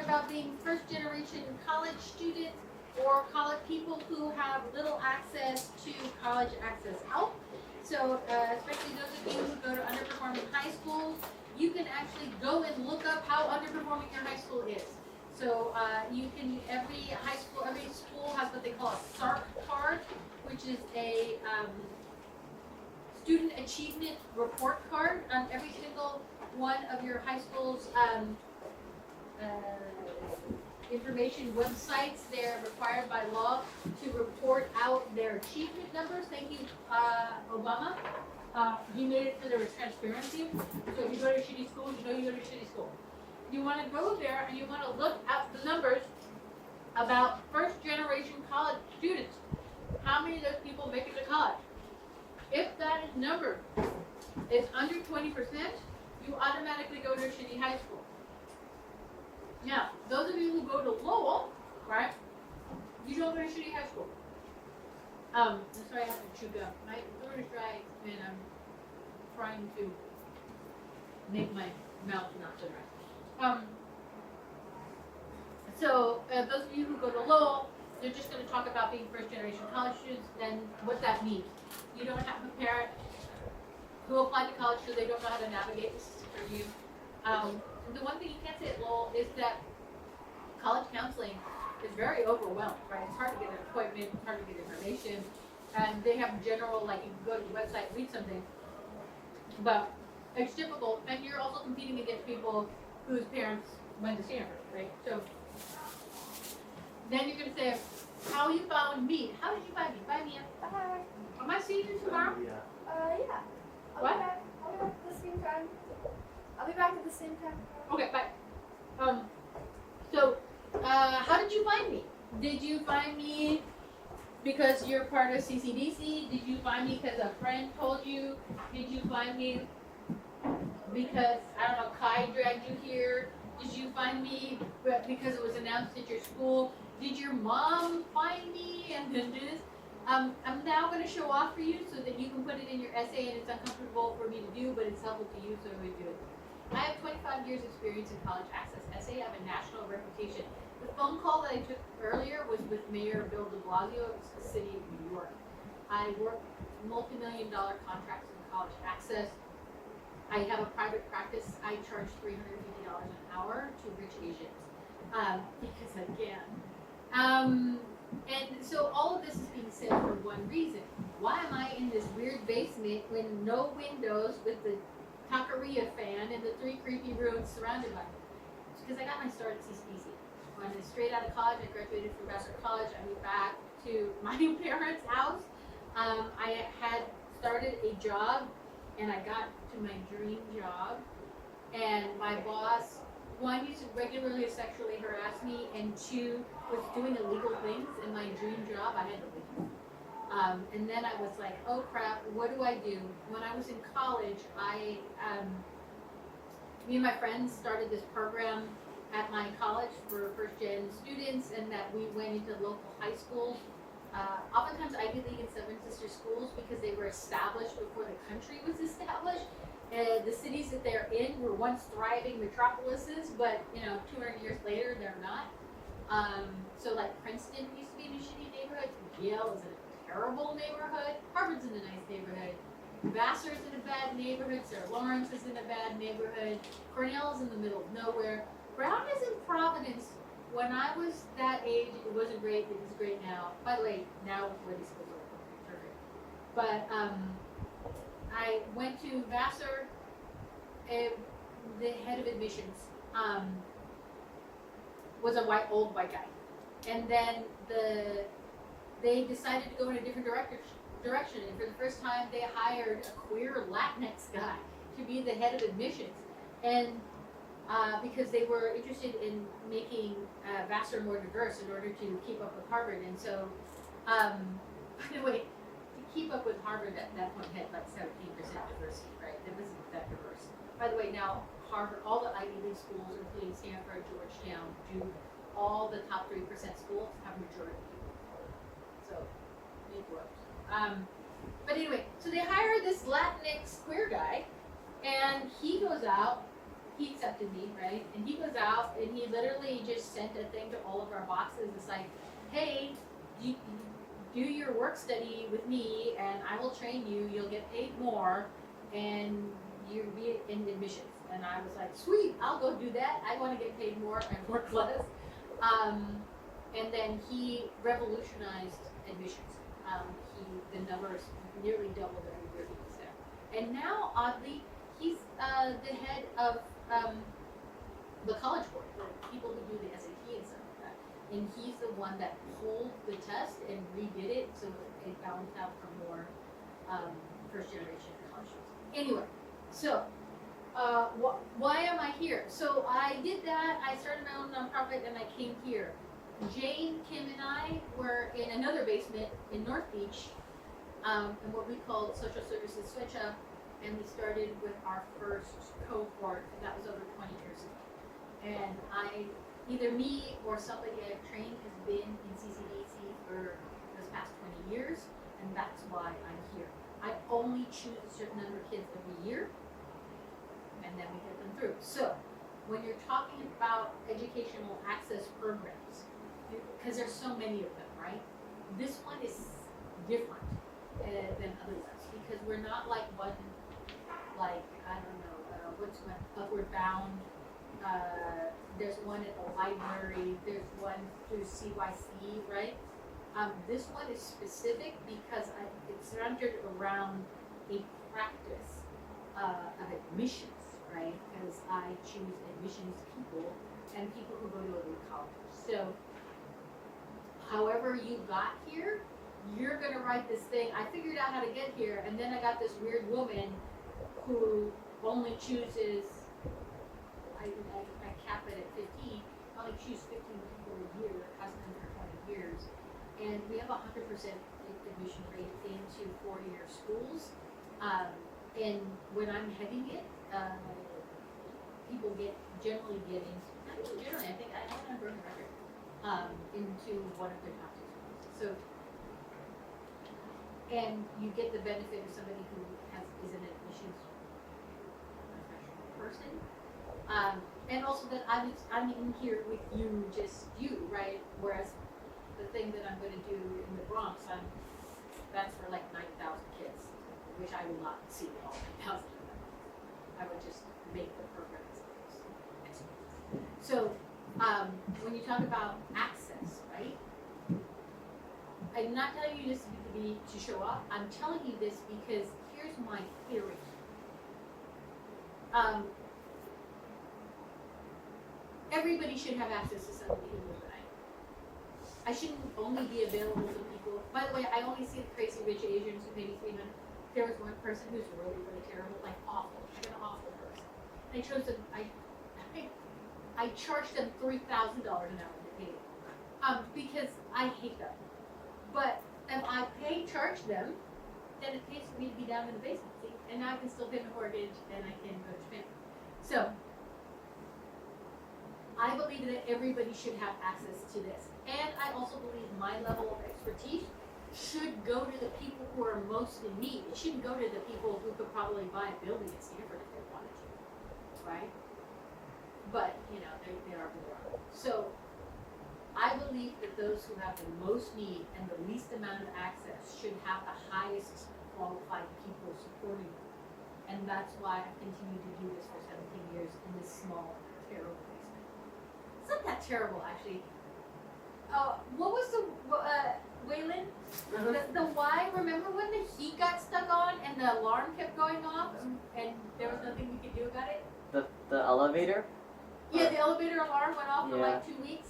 about being first generation college students or college people who have little access to college access help. So especially those of you who go to underperforming high schools, you can actually go and look up how underperforming your high school is. So you can, every school has what they call a SARC card, which is a student achievement report card on every single one of your high school's information websites. They're required by law to report out their achievement numbers. Thank you, Obama. He made it so there was transparency. So if you go to a shitty school, you know you go to a shitty school. You want to go there and you want to look at the numbers about first generation college students. How many of those people make it to college? If that number is under 20%, you automatically go to a shitty high school. Now, those of you who go to Lowell, right, you don't go to shitty high school. I'm sorry I have to chew gum. My throat is dry and I'm trying to make my mouth not so dry. So those of you who go to Lowell, they're just going to talk about being first generation college students and what that means. You don't have a parent who applied to college so they don't know how to navigate the system for you. The one thing you can't say at Lowell is that college counseling is very overwhelmed, right? It's hard to get an appointment, it's hard to get information, and they have general, like you can go to the website, read something, but it's difficult, and you're also competing against people whose parents went to Stanford, right? So then you're going to say, how you found me? How did you find me? Bye, Mia. Bye. Am I seeing you tomorrow? Yeah. What? I'll be back at the same time. I'll be back at the same time. Okay, bye. So, how did you find me? Did you find me because you're part of CCDC? Did you find me because a friend told you? Did you find me because, I don't know, Kai dragged you here? Did you find me because it was announced at your school? Did your mom find me and then do this? I'm now going to show off for you so that you can put it in your essay, and it's uncomfortable for me to do, but it's helpful to you, so we do it. I have 25 years experience in college access essay. I have a national reputation. The phone call that I took earlier was with Mayor Bill de Blasio of the city of New York. I work multi-million-dollar contracts in college access. I have a private practice. I charge $350 an hour to rich Asians because I can. And so all of this is being said for one reason. Why am I in this weird basement with no windows with the taqueria fan and the 3 creepy rooms surrounded by me? It's because I got my start at CCDC. When I was straight out of college, I graduated from Vassar College. I moved back to my parents' house. I had started a job, and I got to my dream job. And my boss, one, used to regularly sexually harass me, and 2, was doing illegal things in my dream job. I had to leave. And then I was like, oh crap, what do I do? When I was in college, me and my friends started this program at my college for first-gen students, and that we went into local high schools. Oftentimes Ivy League and Seven Sister schools, because they were established before the country was established. The cities that they're in were once thriving metropolises, but 200 years later, they're not. So like Princeton used to be in a shitty neighborhood. Yale is in a terrible neighborhood. Harvard's in a nice neighborhood. Vassar's in a bad neighborhood. Sarah Lawrence is in a bad neighborhood. Cornell's in the middle of nowhere. Brown is in Providence. When I was that age, it wasn't great. It is great now. By the way, now Woody schools are perfect. But I went to Vassar. The head of admissions was a old white guy, and then they decided to go in a different direction. And for the first time, they hired a queer Latinx guy to be the head of admissions, and because they were interested in making Vassar more diverse in order to keep up with Harvard. And so, by the way, to keep up with Harvard at that point had like 17% diversity, right? It wasn't that diverse. By the way, now Harvard, all the Ivy League schools, including Stanford, Georgetown, Duke, all the top 3% schools have majority people. So it works. But anyway, so they hired this Latinx queer guy, and he goes out he accepted me, right? And he goes out and he literally just sent a thing to all of our boxes. It's like, hey, you do your work study with me and I will train you. You'll get paid more and you'll be in admissions. And I was like, sweet, I'll go do that. I want to get paid more and work less. And then he revolutionized admissions. The numbers nearly doubled every year he was there. And now, oddly, he's the head of the college board, the people who do the SAT and stuff like that. And he's the one that pulled the test and redid it so that it balanced out for more first generation college students. Anyway, so why am I here? So I did that. I started my own nonprofit and I came here. Jane, Kim, and I were in another basement in North Beach, in what we called Social Services Switch Up, and we started with our first cohort, and that was over 20 years ago. And either me or somebody I've trained has been in CCDC for those past 20 years, and that's why I'm here. I only choose a certain number of kids every year, and then we get them through. So, when you're talking about educational access programs, because there's so many of them, right? This one is different than other ones because we're not like one, like, I don't know, what's one, Upward Bound. There's one at the library. There's one through CYC, right? This one is specific because it's centered around a practice of admissions, right? Because I choose admissions people and people who go to other colleges. So, however you got here, you're gonna write this thing. I figured out how to get here, and then I got this weird woman who only chooses. I cap it at 15. I only choose 15 people a year. Hasn't been for 20 years, and we have 100% admission rate into 4-year schools. And when I'm heading it, people generally get into. Not even generally. I think I don't have a broken record. Into one of their top 2 schools. So, and you get the benefit of somebody who is an admissions professional person, and also that I'm in here with you, just you, right? Whereas the thing that I'm going to do in the Bronx, that's for like 9,000 kids, which I will not see all 9,000 of them. I would just make the programs. So. When you talk about access, right? I'm not telling you this to show up. I'm telling you this because here's my theory. Everybody should have access to somebody who knows what I know. I shouldn't only be available to people. By the way, I only see the crazy rich Asians who pay me $300. There was one person who's really, really terrible, like awful, like an awful person. I chose them. I charged them $3,000 an hour to pay them, because I hate them. But if I charge them, then it pays for me to be down in the basement, see? And now I can still pay my mortgage and I can go to Japan. So, I believe that everybody should have access to this. And I also believe my level of expertise should go to the people who are most in need. It shouldn't go to the people who could probably buy a building at Stanford if they wanted to, right? But, they are who they are. So, I believe that those who have the most need and the least amount of access should have the highest qualified people supporting them. And that's why I've continued to do this for 17 years in this small, terrible basement. It's not that terrible, actually. What was the, Waylon? The why, remember when the heat got stuck on and the alarm kept going off and there was nothing we could do about it? The elevator? Yeah, the elevator alarm went off for like 2 weeks.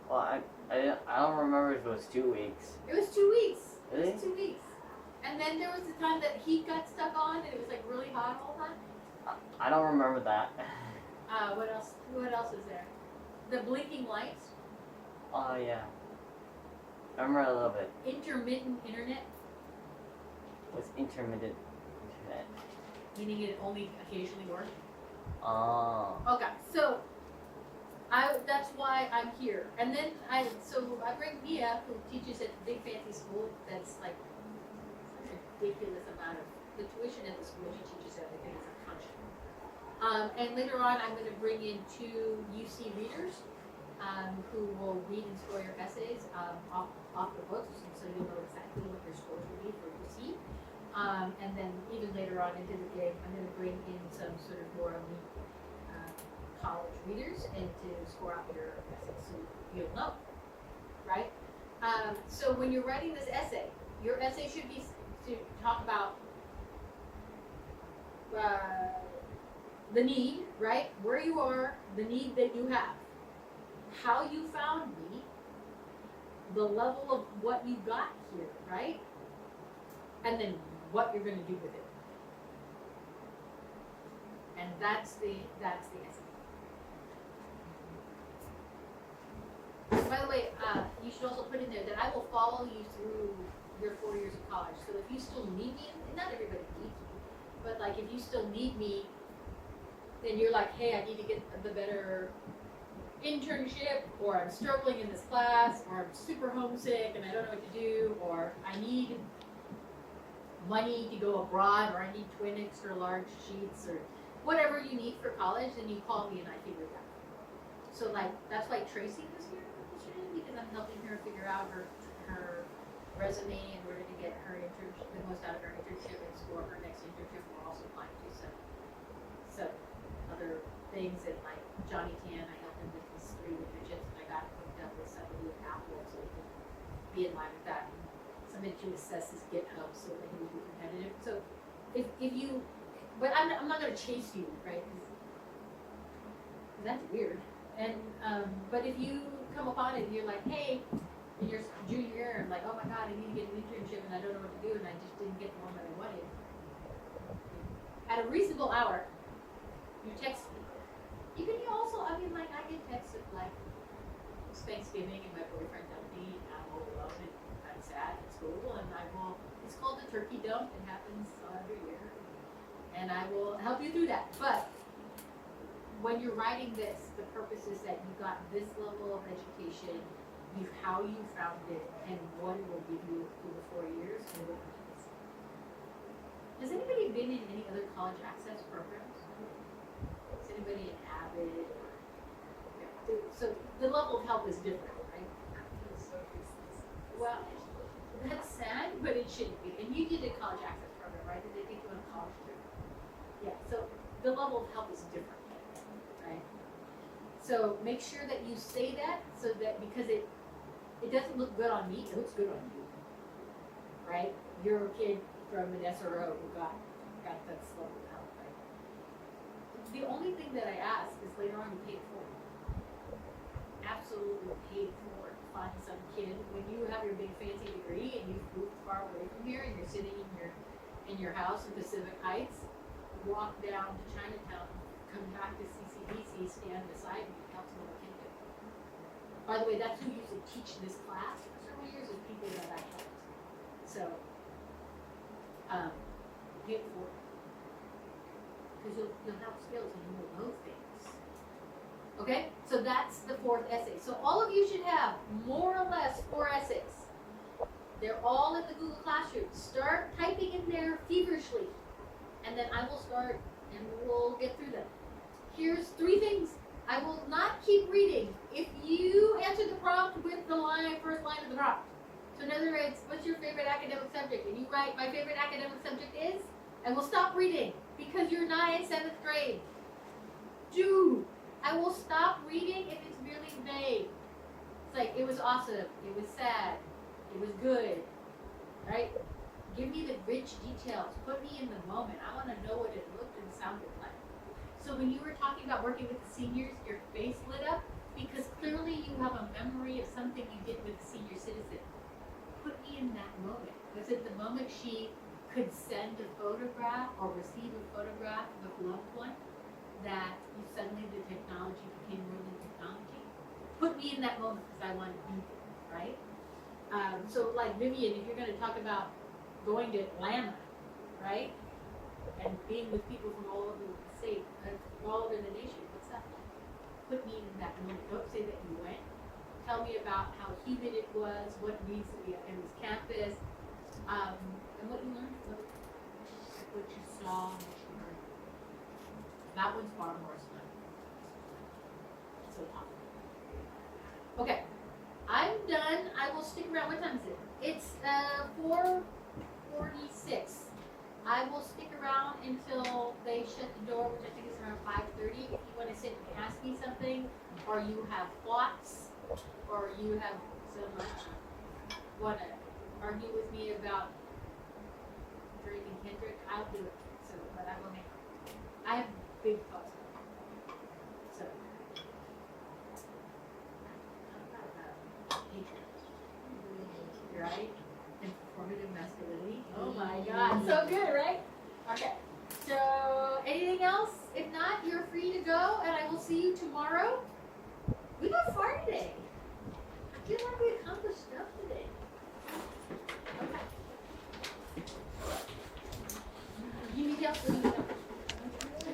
Well, I don't remember if it was 2 weeks. It was 2 weeks. Really? It was 2 weeks. And then there was the time that heat got stuck on and it was like really hot all the time. I don't remember that. What else? What else is there? The blinking lights. Oh yeah. I remember a little bit. Intermittent internet. What's intermittent internet? Meaning it only occasionally worked. Oh. Okay, so that's why I'm here. And then I bring Mia, who teaches at a big fancy school that's like a ridiculous amount of the tuition at the school she teaches at. I think is a punch. And later on, I'm going to bring in 2 UC readers who will read and score your essays off the books, so you'll know exactly what your scores will be for UC. And then even later on into the day, I'm going to bring in some sort of more elite college readers and to score out your essays, so you'll know, right? So when you're writing this essay, your essay should be to talk about the need, right? Where you are, the need that you have, how you found me, the level of what you got here, right? And then what you're going to do with it. And that's the essay. By the way, you should also put in there that I will follow you through your 4 years of college. So if you still need me, and not everybody needs me, but like if you still need me, then you're like, hey, I need to get the better internship, or I'm struggling in this class, or I'm super homesick and I don't know what to do, or I need money to go abroad, or I need twin extra large sheets, or whatever you need for college, then you call me and I figure it out. So like that's why Tracy was here yesterday, because I'm helping her figure out her resume in order to get her internship, the most out of her internship, and score her next internship. We're also applying to some other things, and like Johnny Tan, I helped him with his 3 internships, and I got him hooked up with somebody with Apple so he could be in line with that. Somebody to assess his GitHub so that he would be competitive. So if you, but I'm not going to chase you, right? 'Cause that's weird. And but if you come upon it and you're like, hey, in your junior year, I'm like, oh my God, I need to get an internship and I don't know what to do, and I just didn't get the one that I wanted. At a reasonable hour, you text me. You can also, I mean, like, I get texts at like it's Thanksgiving and my boyfriend dumped me, and I'm all alone and I'm sad at school, and I will. It's called the turkey dump. It happens every year, and I will help you through that. But when you're writing this, the purpose is that you got this level of education, how you found it, and what it will give you through the 4 years, and what it means. Has anybody been in any other college access programs? Is anybody in Avid? So the level of help is different, right? Well, that's sad, but it shouldn't be. And you did a college access program, right? Did they take you on a college trip? Yeah, so the level of help is different. Right? So make sure that you say that, so that because it doesn't look good on me, it looks good on you, right? You're a kid from an SRO who got that level of help, right? The only thing that I ask is later on you pay it forward. Absolutely pay it forward. Find some kid when you have your big fancy degree and you've moved far away from here and you're sitting in your house in Pacific Heights. Walk down to Chinatown. Come back to CCDC, stand beside me, help some other kid get. By the way, that's who used to teach this class for several years, is people that I helped. So, pay it forward. Because you'll have skills and you will know things. Okay? So that's the 4th essay. So all of you should have more or less 4 essays. They're all in the Google Classroom. Start typing in there feverishly. And then I will start and we'll get through them. Here's 3 things. I will not keep reading if you answer the prompt with the first line of the prompt. So in other words, what's your favorite academic subject? And you write, my favorite academic subject is, and we'll stop reading because you're not in 7th grade. Dude, I will stop reading if it's really vague. It's like, it was awesome, it was sad, it was good, right? Give me the rich details. Put me in the moment. I want to know what it looked and sounded like. So when you were talking about working with the seniors, your face lit up because clearly you have a memory of something you did with a senior citizen. Put me in that moment. Was it the moment she could send a photograph or receive a photograph of a loved one that suddenly the technology became more than technology? Put me in that moment because I want to be there, right? So like Vivian, if you're going to talk about going to Atlanta, right? And being with people from all over the state, all over the nation, what's that like? Put me in that moment. Don't say that you went. Tell me about how humid it was, what needs to be in this campus, and what you learned, what you saw, what you heard That one's far more fun. So tough. Okay, I'm done. I will stick around. What time is it? It's 4:46. I will stick around until they shut the door, which I think is around 5:30. If you want to sit and ask me something, or you have thoughts, or you have so much, want to argue with me about Drake and Kendrick, I'll do it. So, but I will make. I have big thoughts about it. So, right? And performative masculinity. Oh my God, so good, right? Okay. So, anything else? If not, you're free to go, and I will see you tomorrow. We got far today. I feel like we accomplished stuff today.